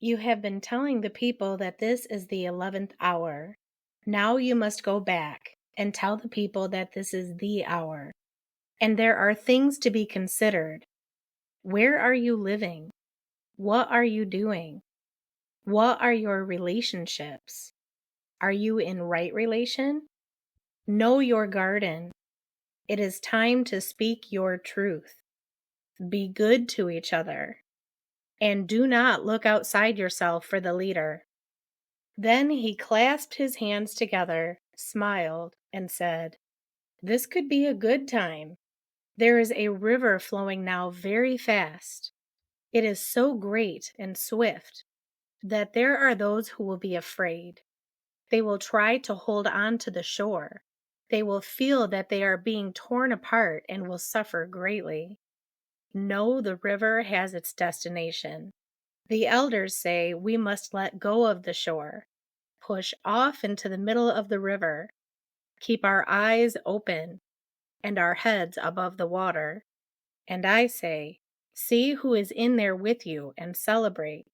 You have been telling the people that this is the 11th hour. Now you must go back and tell the people that this is the hour. And there are things to be considered. Where are you living? What are you doing? What are your relationships? Are you in right relation? Know your garden. It is time to speak your truth. Be good to each other. And do not look outside yourself for the leader. Then he clasped his hands together, smiled, and said, "This could be a good time. There is a river flowing now very fast. It is so great and swift that there are those who will be afraid. They will try to hold on to the shore. They will feel that they are being torn apart and will suffer greatly. No, the river has its destination. The elders say we must let go of the shore, push off into the middle of the river, keep our eyes open and our heads above the water. And I say, see who is in there with you and celebrate.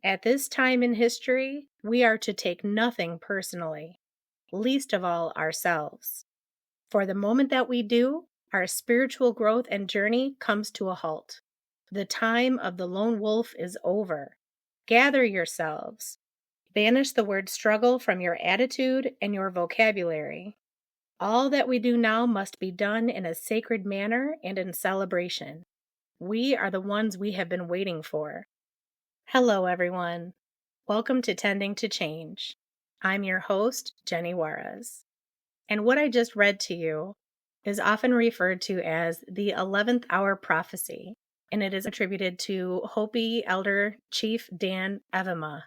At this time in history, we are to take nothing personally, least of all ourselves. For the moment that we do, our spiritual growth and journey comes to a halt. The time of the lone wolf is over. Gather yourselves. Banish the word struggle from your attitude and your vocabulary. All that we do now must be done in a sacred manner and in celebration. We are the ones we have been waiting for. Hello, everyone. Welcome to Tending to Change. I'm your host, Jenny Juarez. And what I just read to you is often referred to as the 11th hour prophecy, and it is attributed to Hopi Elder Chief Dan Evema.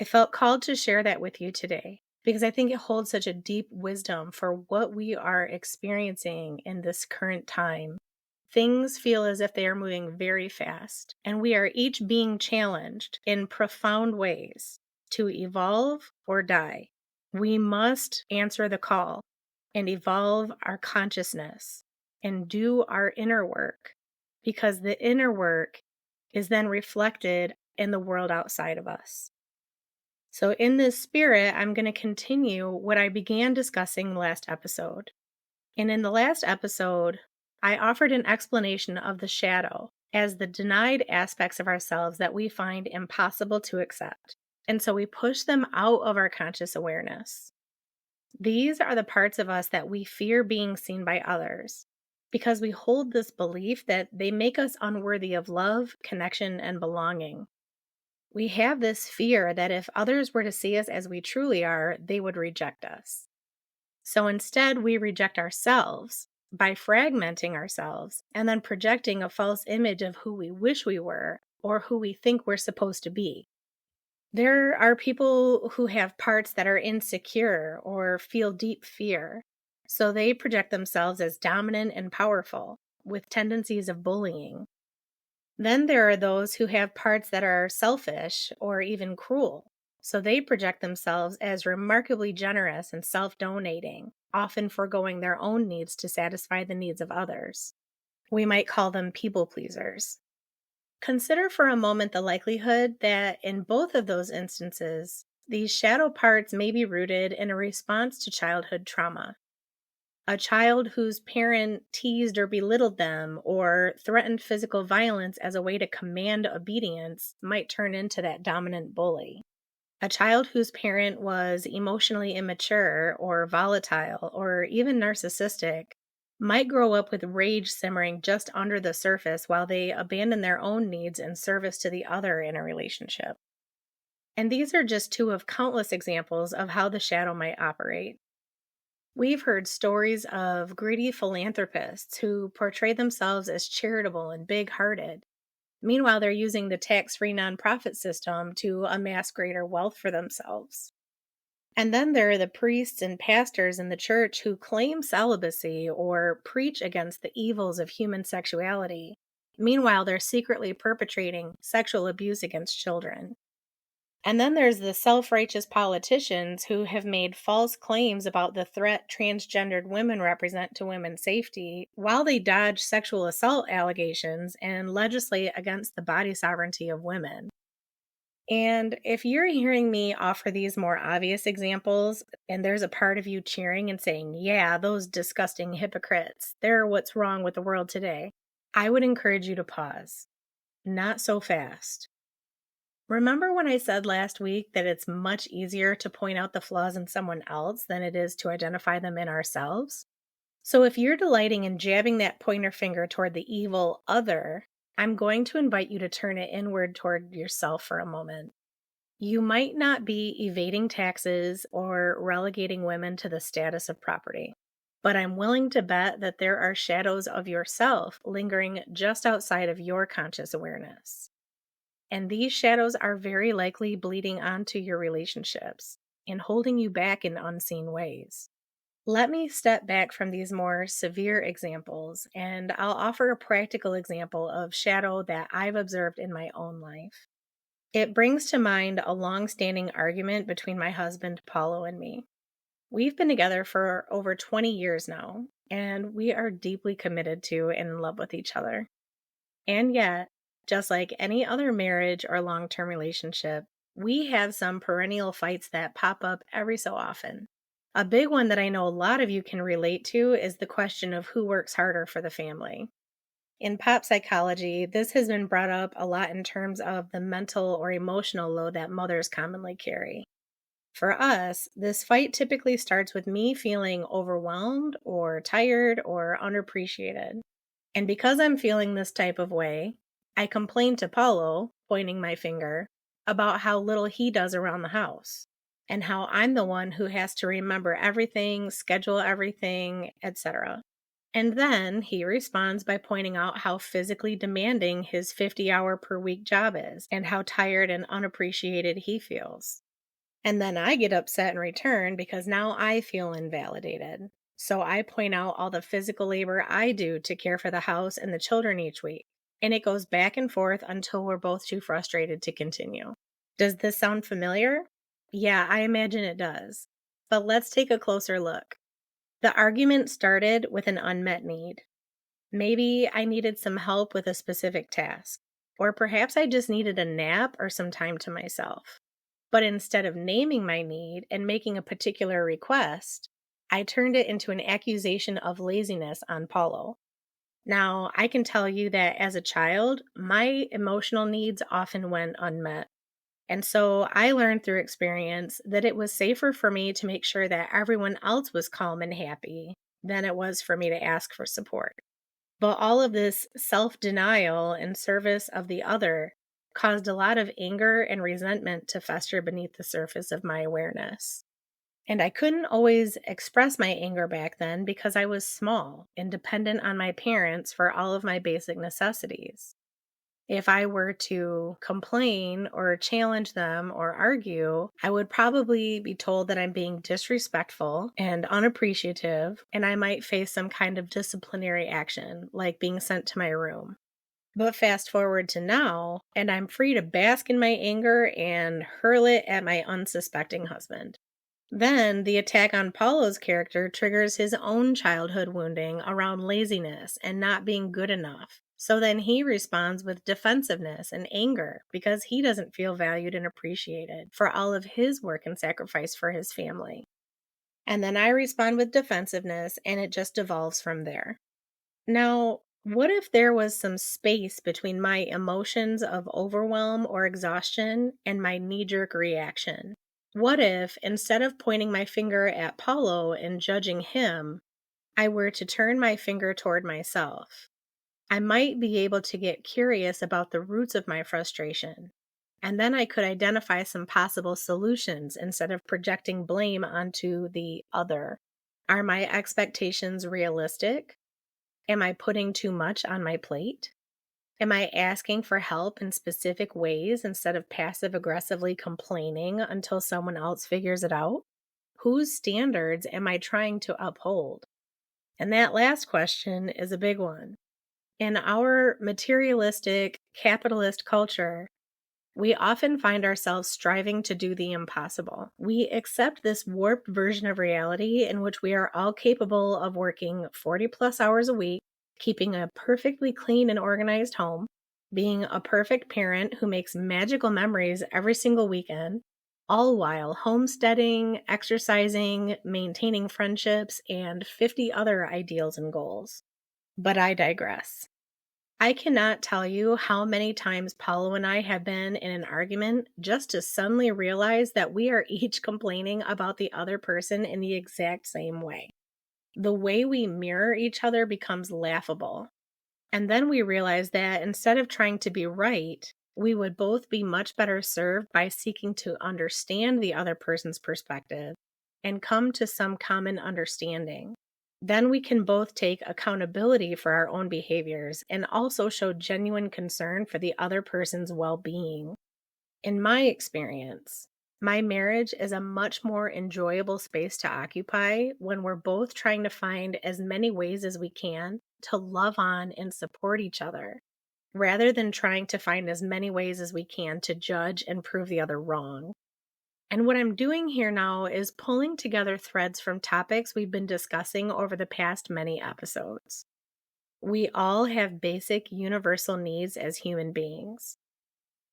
I felt called to share that with you today because I think it holds such a deep wisdom for what we are experiencing in this current time. Things feel as if they are moving very fast, and we are each being challenged in profound ways to evolve or die. We must answer the call and evolve our consciousness and do our inner work, because the inner work is then reflected in the world outside of us. So in this spirit, I'm going to continue what I began discussing last episode. And in the last episode, I offered an explanation of the shadow as the denied aspects of ourselves that we find impossible to accept. And so we push them out of our conscious awareness. These are the parts of us that we fear being seen by others because we hold this belief that they make us unworthy of love, connection, and belonging. We have this fear that if others were to see us as we truly are, they would reject us. So instead, we reject ourselves by fragmenting ourselves and then projecting a false image of who we wish we were or who we think we're supposed to be. There are people who have parts that are insecure or feel deep fear, so they project themselves as dominant and powerful with tendencies of bullying. Then there are those who have parts that are selfish or even cruel, so they project themselves as remarkably generous and self-donating, often foregoing their own needs to satisfy the needs of others. We might call them people pleasers. Consider for a moment the likelihood that in both of those instances, these shadow parts may be rooted in a response to childhood trauma. A child whose parent teased or belittled them or threatened physical violence as a way to command obedience might turn into that dominant bully. A child whose parent was emotionally immature or volatile or even narcissistic might grow up with rage simmering just under the surface while they abandon their own needs in service to the other in a relationship. And these are just two of countless examples of how the shadow might operate. We've heard stories of greedy philanthropists who portray themselves as charitable and big-hearted. Meanwhile, they're using the tax-free nonprofit system to amass greater wealth for themselves. And then there are the priests and pastors in the church who claim celibacy or preach against the evils of human sexuality. Meanwhile, they're secretly perpetrating sexual abuse against children. And then there's the self-righteous politicians who have made false claims about the threat transgendered women represent to women's safety while they dodge sexual assault allegations and legislate against the body sovereignty of women. And if you're hearing me offer these more obvious examples, and there's a part of you cheering and saying, yeah, those disgusting hypocrites, they're what's wrong with the world today, I would encourage you to pause. Not so fast. Remember when I said last week that it's much easier to point out the flaws in someone else than it is to identify them in ourselves? So if you're delighting in jabbing that pointer finger toward the evil other, I'm going to invite you to turn it inward toward yourself for a moment. You might not be evading taxes or relegating women to the status of property, but I'm willing to bet that there are shadows of yourself lingering just outside of your conscious awareness. And these shadows are very likely bleeding onto your relationships and holding you back in unseen ways. Let me step back from these more severe examples, and I'll offer a practical example of shadow that I've observed in my own life. It brings to mind a long-standing argument between my husband, Paulo, and me. We've been together for over 20 years now, and we are deeply committed to and in love with each other. And yet, just like any other marriage or long-term relationship, we have some perennial fights that pop up every so often. A big one that I know a lot of you can relate to is the question of who works harder for the family. In pop psychology, this has been brought up a lot in terms of the mental or emotional load that mothers commonly carry. For us, this fight typically starts with me feeling overwhelmed or tired or unappreciated. And because I'm feeling this type of way, I complain to Paulo, pointing my finger, about how little he does around the house and how I'm the one who has to remember everything, schedule everything, etc. And then he responds by pointing out how physically demanding his 50-hour per week job is and how tired and unappreciated he feels. And then I get upset in return because now I feel invalidated. So I point out all the physical labor I do to care for the house and the children each week. And it goes back and forth until we're both too frustrated to continue. Does this sound familiar? Yeah, I imagine it does. But let's take a closer look. The argument started with an unmet need. Maybe I needed some help with a specific task. Or perhaps I just needed a nap or some time to myself. But instead of naming my need and making a particular request, I turned it into an accusation of laziness on Paulo. Now, I can tell you that as a child, my emotional needs often went unmet. And so I learned through experience that it was safer for me to make sure that everyone else was calm and happy than it was for me to ask for support. But all of this self-denial in service of the other caused a lot of anger and resentment to fester beneath the surface of my awareness. And I couldn't always express my anger back then because I was small and dependent on my parents for all of my basic necessities. If I were to complain or challenge them or argue, I would probably be told that I'm being disrespectful and unappreciative, and I might face some kind of disciplinary action, like being sent to my room. But fast forward to now, and I'm free to bask in my anger and hurl it at my unsuspecting husband. Then the attack on Paulo's character triggers his own childhood wounding around laziness and not being good enough. So then he responds with defensiveness and anger because he doesn't feel valued and appreciated for all of his work and sacrifice for his family. And then I respond with defensiveness, and it just devolves from there. Now, what if there was some space between my emotions of overwhelm or exhaustion and my knee-jerk reaction? What if, instead of pointing my finger at Paulo and judging him, I were to turn my finger toward myself? I might be able to get curious about the roots of my frustration, and then I could identify some possible solutions instead of projecting blame onto the other. Are my expectations realistic? Am I putting too much on my plate? Am I asking for help in specific ways instead of passive-aggressively complaining until someone else figures it out? Whose standards am I trying to uphold? And that last question is a big one. In our materialistic, capitalist culture, we often find ourselves striving to do the impossible. We accept this warped version of reality in which we are all capable of working 40 plus hours a week, keeping a perfectly clean and organized home, being a perfect parent who makes magical memories every single weekend, all while homesteading, exercising, maintaining friendships, and 50 other ideals and goals. But I digress. I cannot tell you how many times Paulo and I have been in an argument just to suddenly realize that we are each complaining about the other person in the exact same way. The way we mirror each other becomes laughable. And then we realize that instead of trying to be right, we would both be much better served by seeking to understand the other person's perspective and come to some common understanding. Then we can both take accountability for our own behaviors and also show genuine concern for the other person's well-being. In my experience, my marriage is a much more enjoyable space to occupy when we're both trying to find as many ways as we can to love on and support each other, rather than trying to find as many ways as we can to judge and prove the other wrong. And what I'm doing here now is pulling together threads from topics we've been discussing over the past many episodes. We all have basic universal needs as human beings.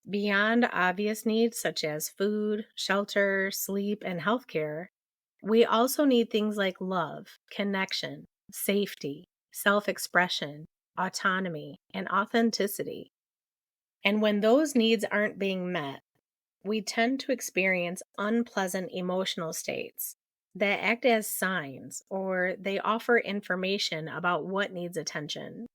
Beyond obvious needs such as food, shelter, sleep, and healthcare, we also need things like love, connection, safety, self-expression, autonomy, and authenticity. And when those needs aren't being met, we tend to experience unpleasant emotional states that act as signs or they offer information about what needs attention.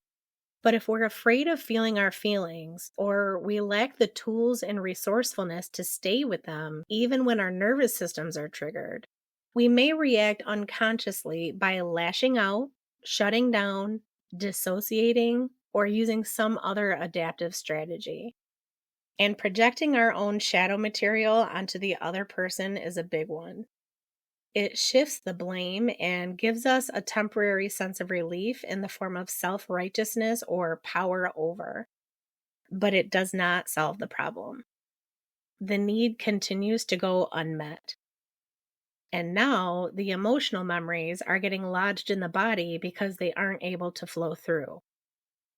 But if we're afraid of feeling our feelings or we lack the tools and resourcefulness to stay with them, even when our nervous systems are triggered, we may react unconsciously by lashing out, shutting down, dissociating, or using some other adaptive strategy. And projecting our own shadow material onto the other person is a big one. It shifts the blame and gives us a temporary sense of relief in the form of self-righteousness or power over. But it does not solve the problem. The need continues to go unmet. And now the emotional memories are getting lodged in the body because they aren't able to flow through.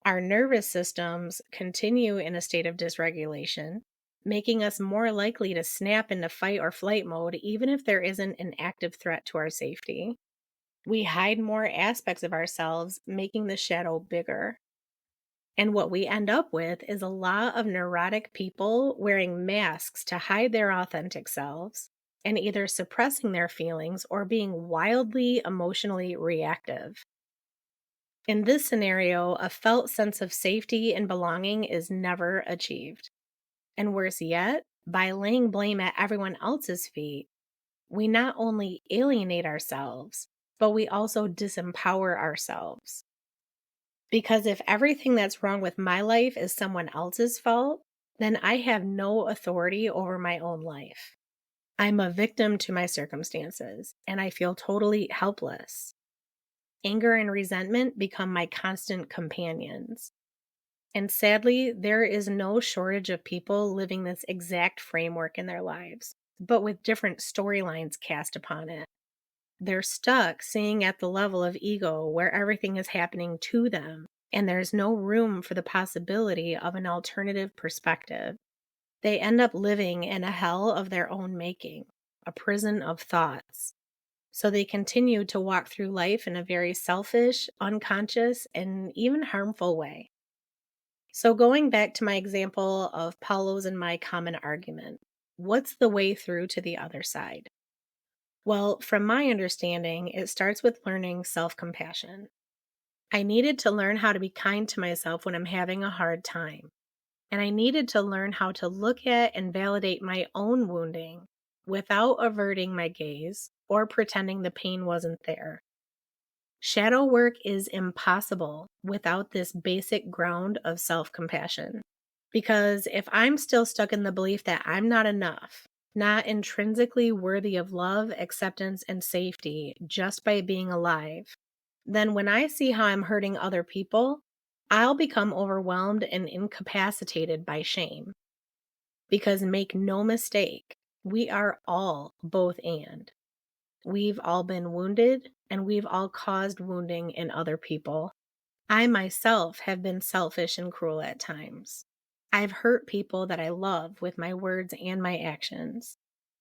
Our nervous systems continue in a state of dysregulation, making us more likely to snap into fight or flight mode even if there isn't an active threat to our safety. We hide more aspects of ourselves, making the shadow bigger. And what we end up with is a lot of neurotic people wearing masks to hide their authentic selves and either suppressing their feelings or being wildly emotionally reactive. In this scenario, a felt sense of safety and belonging is never achieved. And worse yet, by laying blame at everyone else's feet, we not only alienate ourselves, but we also disempower ourselves. Because if everything that's wrong with my life is someone else's fault, then I have no authority over my own life. I'm a victim to my circumstances, and I feel totally helpless. Anger and resentment become my constant companions. And sadly, there is no shortage of people living this exact framework in their lives, but with different storylines cast upon it. They're stuck seeing at the level of ego where everything is happening to them, and there's no room for the possibility of an alternative perspective. They end up living in a hell of their own making, a prison of thoughts. So they continue to walk through life in a very selfish, unconscious, and even harmful way. So going back to my example of Paulo's and my common argument, what's the way through to the other side? Well, from my understanding, it starts with learning self-compassion. I needed to learn how to be kind to myself when I'm having a hard time. And I needed to learn how to look at and validate my own wounding without averting my gaze or pretending the pain wasn't there. Shadow work is impossible without this basic ground of self-compassion. Because if I'm still stuck in the belief that I'm not enough, not intrinsically worthy of love, acceptance, and safety just by being alive, then when I see how I'm hurting other people, I'll become overwhelmed and incapacitated by shame. Because make no mistake, we are all both and. We've all been wounded, and we've all caused wounding in other people. I myself have been selfish and cruel at times. I've hurt people that I love with my words and my actions.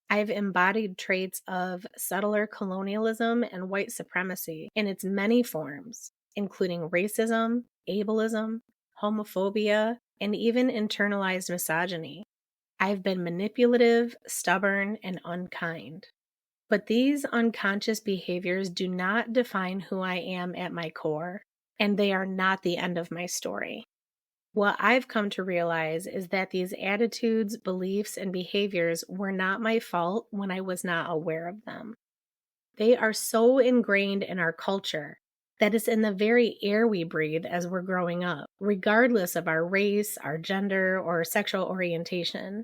I've embodied traits of settler colonialism and white supremacy in its many forms, including racism, ableism, homophobia, and even internalized misogyny. I've been manipulative, stubborn, and unkind. But these unconscious behaviors do not define who I am at my core, and they are not the end of my story. What I've come to realize is that these attitudes, beliefs, and behaviors were not my fault when I was not aware of them. They are so ingrained in our culture that it's in the very air we breathe as we're growing up, regardless of our race, our gender, or sexual orientation.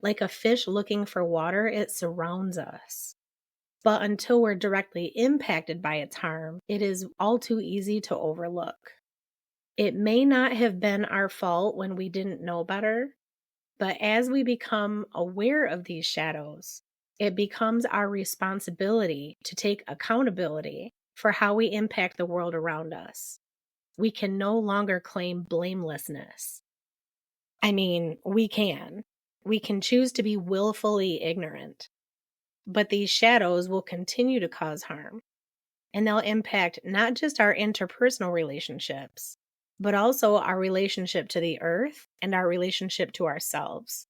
Like a fish looking for water, it surrounds us. But until we're directly impacted by its harm, it is all too easy to overlook. It may not have been our fault when we didn't know better, but as we become aware of these shadows, it becomes our responsibility to take accountability for how we impact the world around us. We can no longer claim blamelessness. I mean, we can. We can choose to be willfully ignorant, but these shadows will continue to cause harm, and they'll impact not just our interpersonal relationships, but also our relationship to the earth and our relationship to ourselves.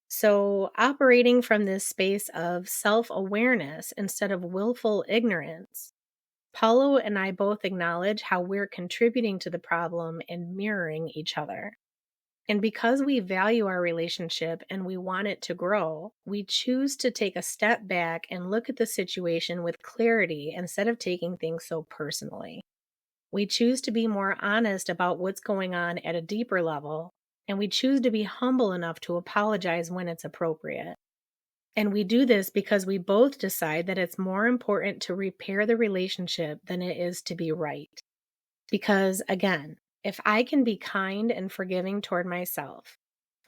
So, operating from this space of self-awareness instead of willful ignorance, Paulo and I both acknowledge how we're contributing to the problem and mirroring each other. And because we value our relationship and we want it to grow, we choose to take a step back and look at the situation with clarity instead of taking things so personally. We choose to be more honest about what's going on at a deeper level, and we choose to be humble enough to apologize when it's appropriate. And we do this because we both decide that it's more important to repair the relationship than it is to be right. Because, again, if I can be kind and forgiving toward myself,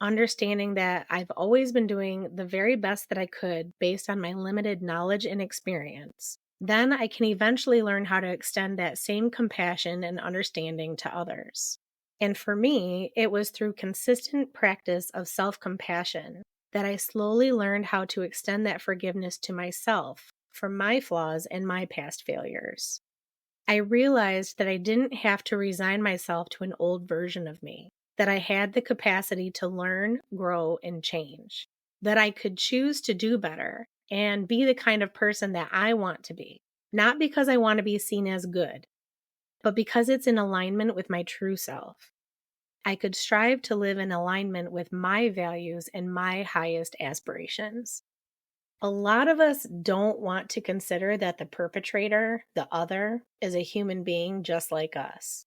understanding that I've always been doing the very best that I could based on my limited knowledge and experience, then I can eventually learn how to extend that same compassion and understanding to others. And for me, it was through consistent practice of self-compassion that I slowly learned how to extend that forgiveness to myself for my flaws and my past failures. I realized that I didn't have to resign myself to an old version of me, that I had the capacity to learn, grow, and change, that I could choose to do better and be the kind of person that I want to be, not because I want to be seen as good, but because it's in alignment with my true self. I could strive to live in alignment with my values and my highest aspirations. A lot of us don't want to consider that the perpetrator, the other, is a human being just like us.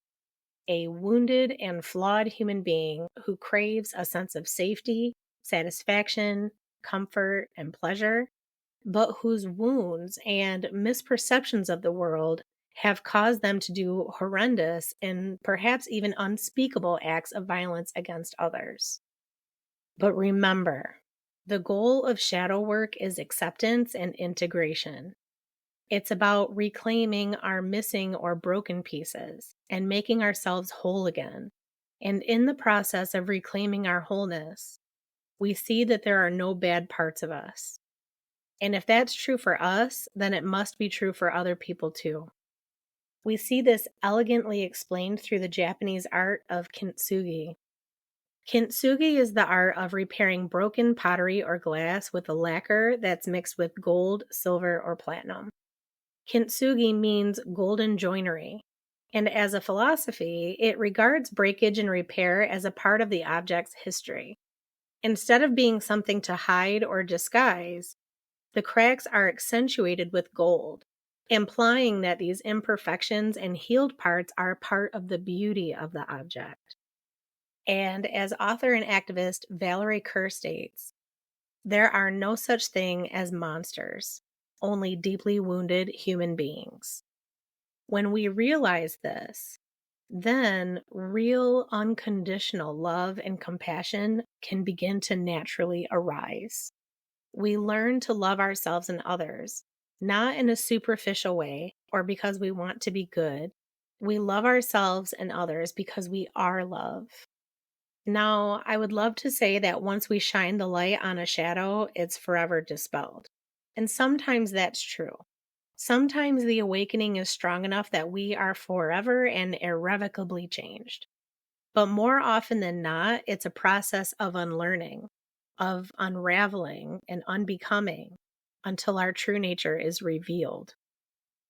A wounded and flawed human being who craves a sense of safety, satisfaction, comfort, and pleasure, but whose wounds and misperceptions of the world have caused them to do horrendous and perhaps even unspeakable acts of violence against others. But remember, the goal of shadow work is acceptance and integration. It's about reclaiming our missing or broken pieces and making ourselves whole again. And in the process of reclaiming our wholeness, we see that there are no bad parts of us. And if that's true for us, then it must be true for other people too. We see this elegantly explained through the Japanese art of kintsugi. Kintsugi is the art of repairing broken pottery or glass with a lacquer that's mixed with gold, silver, or platinum. Kintsugi means golden joinery, and as a philosophy, it regards breakage and repair as a part of the object's history. Instead of being something to hide or disguise, the cracks are accentuated with gold, implying that these imperfections and healed parts are part of the beauty of the object. And as author and activist Valerie Kerr states, there are no such thing as monsters, only deeply wounded human beings. When we realize this, then real unconditional love and compassion can begin to naturally arise. We learn to love ourselves and others, not in a superficial way or because we want to be good. We love ourselves and others because we are love. Now, I would love to say that once we shine the light on a shadow, it's forever dispelled. And sometimes that's true. Sometimes the awakening is strong enough that we are forever and irrevocably changed. But more often than not, it's a process of unlearning, of unraveling and unbecoming until our true nature is revealed.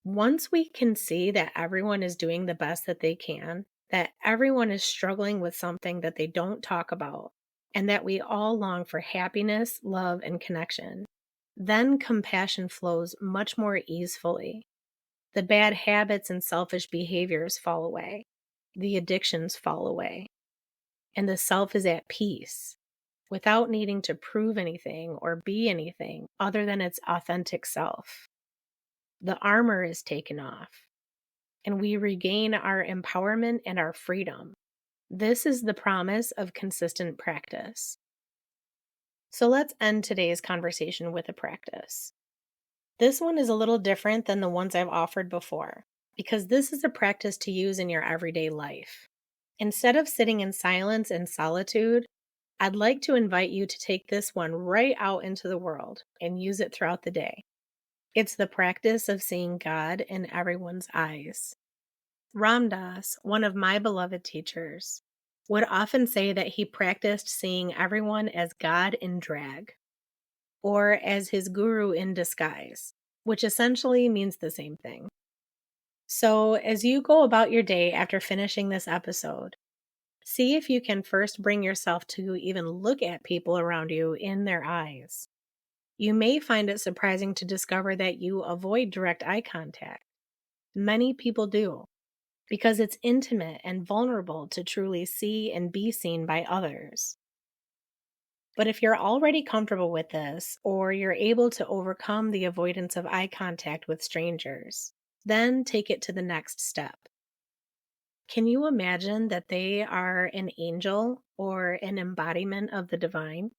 Once we can see that everyone is doing the best that they can, that everyone is struggling with something that they don't talk about, and that we all long for happiness, love, and connection, then compassion flows much more easily. The bad habits and selfish behaviors fall away. The addictions fall away. And the self is at peace without needing to prove anything or be anything other than its authentic self. The armor is taken off, and we regain our empowerment and our freedom. This is the promise of consistent practice. So let's end today's conversation with a practice. This one is a little different than the ones I've offered before, because this is a practice to use in your everyday life. Instead of sitting in silence and solitude, I'd like to invite you to take this one right out into the world and use it throughout the day. It's the practice of seeing God in everyone's eyes. Ram Dass, one of my beloved teachers, would often say that he practiced seeing everyone as God in drag, or as his guru in disguise, which essentially means the same thing. So, as you go about your day after finishing this episode, see if you can first bring yourself to even look at people around you in their eyes. You may find it surprising to discover that you avoid direct eye contact. Many people do, because it's intimate and vulnerable to truly see and be seen by others. But if you're already comfortable with this, or you're able to overcome the avoidance of eye contact with strangers, then take it to the next step. Can you imagine that they are an angel or an embodiment of the divine?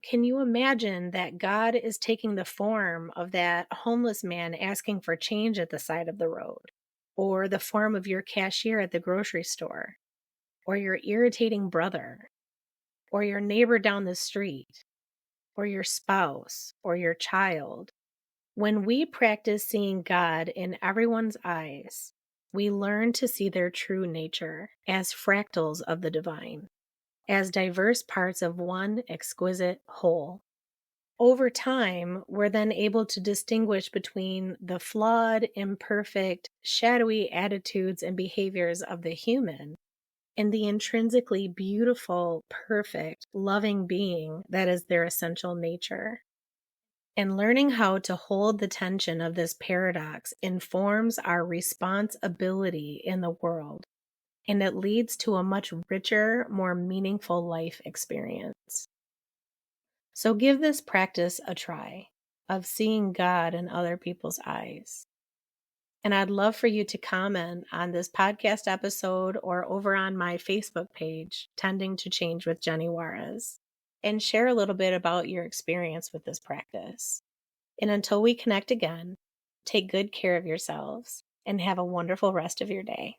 Can you imagine that God is taking the form of that homeless man asking for change at the side of the road, or the form of your cashier at the grocery store, or your irritating brother, or your neighbor down the street, or your spouse, or your child? When we practice seeing God in everyone's eyes, we learn to see their true nature as fractals of the divine, as diverse parts of one exquisite whole. Over time, we're then able to distinguish between the flawed, imperfect, shadowy attitudes and behaviors of the human and the intrinsically beautiful, perfect, loving being that is their essential nature. And learning how to hold the tension of this paradox informs our responsibility in the world, and it leads to a much richer, more meaningful life experience. So give this practice a try of seeing God in other people's eyes. And I'd love for you to comment on this podcast episode or over on my Facebook page, Tending to Change with Jenny Juarez, and share a little bit about your experience with this practice. And until we connect again, take good care of yourselves and have a wonderful rest of your day.